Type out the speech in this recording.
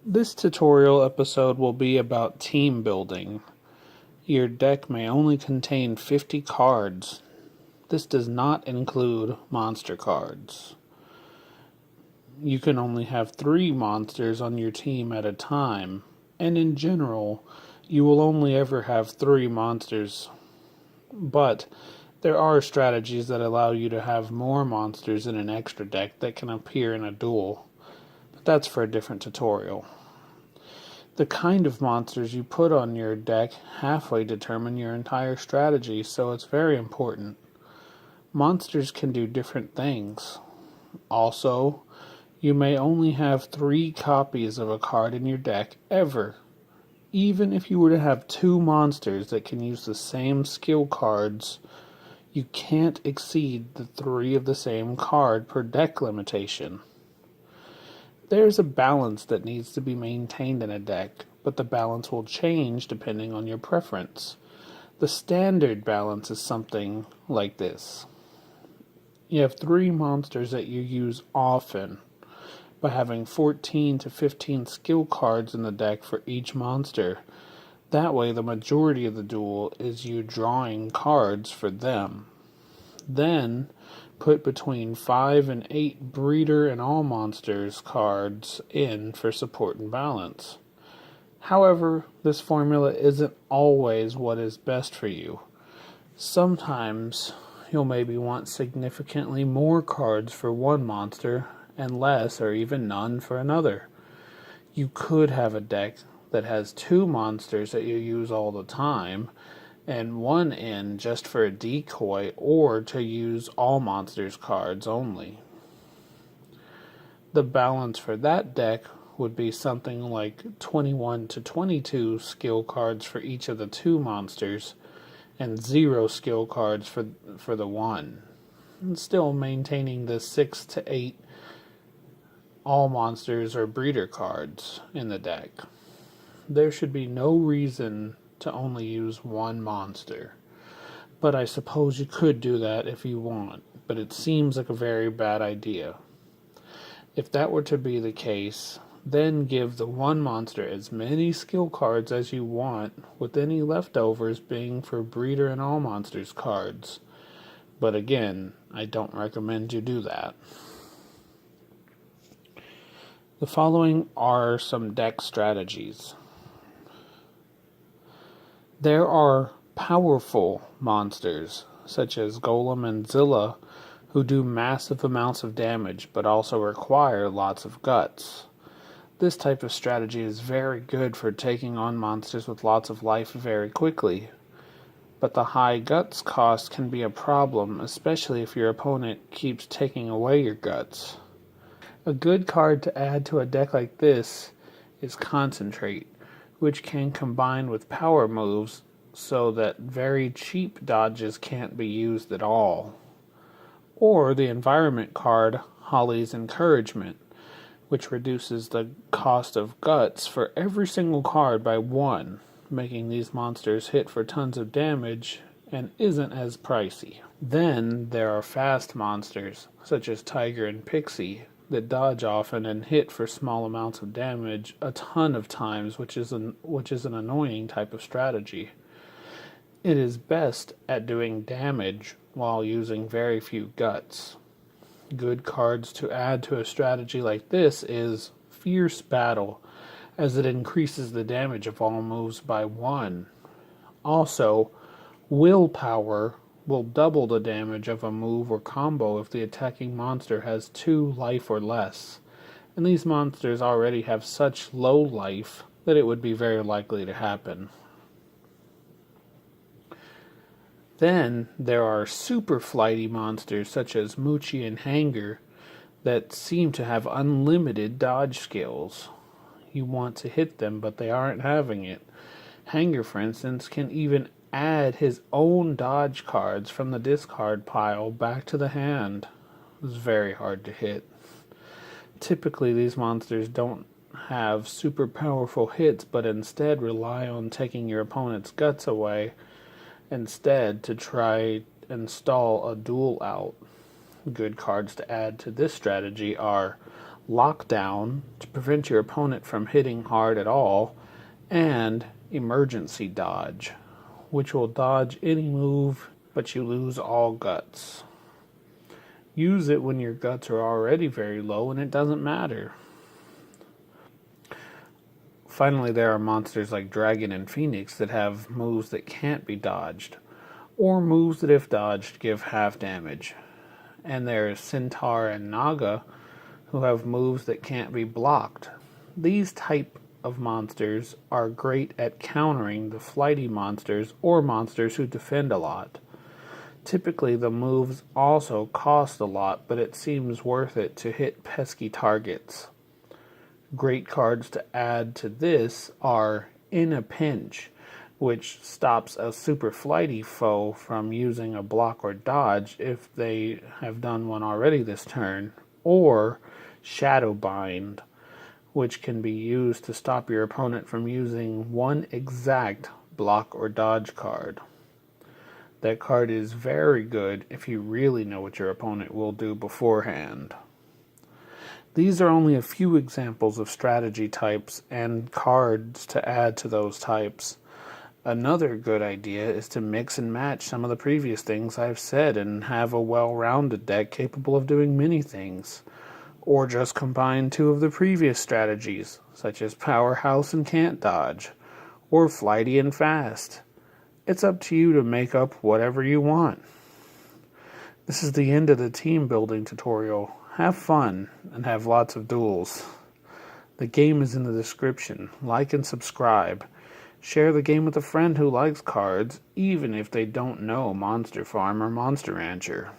This tutorial episode will be about team building. Your deck may only contain 50 cards. This does not include monster cards. You can only have 3 monsters on your team at a time, and in general, you will only ever have 3 monsters. But there are strategies that allow you to have more monsters in an extra deck that can appear in a duel. But that's for a different tutorial. The kind of monsters you put on your deck halfway determine your entire strategy, so it's very important. Monsters can do different things. Also, you may only have 3 copies of a card in your deck ever. Even if you were to have 2 monsters that can use the same skill cards, you can't exceed the 3 of the same card per deck limitation. There's a balance that needs to be maintained in a deck, but the balance will change depending on your preference. The standard balance is something like this. You have 3 monsters that you use often, by having 14 to 15 skill cards in the deck for each monster. That way the majority of the duel is you drawing cards for them. Then, put between 5 and 8 breeder and all monsters cards in for support and balance. However, this formula isn't always what is best for you. Sometimes you'll maybe want significantly more cards for one monster and less or even none for another. You could have a deck that has 2 monsters that you use all the time and 1 in just for a decoy or to use all monsters cards only. The balance for that deck would be something like 21 to 22 skill cards for each of the 2 monsters and 0 skill cards for the 1. And still maintaining the 6 to 8 all monsters or breeder cards in the deck. There should be no reason to only use 1 monster. But I suppose you could do that if you want, but it seems like a very bad idea. If that were to be the case, then give the 1 monster as many skill cards as you want, with any leftovers being for breeder and all monsters cards. But again, I don't recommend you do that. The following are some deck strategies. There are powerful monsters, such as Golem and Zilla, who do massive amounts of damage, but also require lots of guts. This type of strategy is very good for taking on monsters with lots of life very quickly, but the high guts cost can be a problem, especially if your opponent keeps taking away your guts. A good card to add to a deck like this is Concentrate, which can combine with power moves so that very cheap dodges can't be used at all. Or the environment card, Holly's Encouragement, which reduces the cost of guts for every single card by 1, making these monsters hit for tons of damage and isn't as pricey. Then there are fast monsters, such as Tiger and Pixie, that dodge often and hit for small amounts of damage a ton of times, which is an annoying type of strategy. It is best at doing damage while using very few guts. Good cards to add to a strategy like this is Fierce Battle, as it increases the damage of all moves by 1. Also, Willpower will double the damage of a move or combo if the attacking monster has 2 life or less, and these monsters already have such low life that it would be very likely to happen. Then there are super flighty monsters such as Moochie and Hanger that seem to have unlimited dodge skills. You want to hit them, but they aren't having it. Hanger, for instance, can even add his own dodge cards from the discard pile back to the hand. It's very hard to hit. Typically, these monsters don't have super powerful hits, but instead rely on taking your opponent's guts away instead to try and stall a duel out. Good cards to add to this strategy are Lockdown, to prevent your opponent from hitting hard at all, and Emergency Dodge, which will dodge any move but you lose all guts. Use it when your guts are already very low and it doesn't matter. Finally, there are monsters like Dragon and Phoenix that have moves that can't be dodged, or moves that if dodged give half damage. And there's Centaur and Naga, who have moves that can't be blocked. These type of monsters are great at countering the flighty monsters or monsters who defend a lot. Typically the moves also cost a lot, but it seems worth it to hit pesky targets. Great cards to add to this are In a Pinch, which stops a super flighty foe from using a block or dodge if they have done one already this turn, or Shadowbind, which can be used to stop your opponent from using one exact block or dodge card. That card is very good if you really know what your opponent will do beforehand. These are only a few examples of strategy types and cards to add to those types. Another good idea is to mix and match some of the previous things I've said and have a well-rounded deck capable of doing many things. Or just combine two of the previous strategies, such as Powerhouse and Can't Dodge, or Flighty and Fast. It's up to you to make up whatever you want. This is the end of the team building tutorial. Have fun and have lots of duels. The game is in the description. Like and subscribe. Share the game with a friend who likes cards, even if they don't know Monster Farm or Monster Rancher.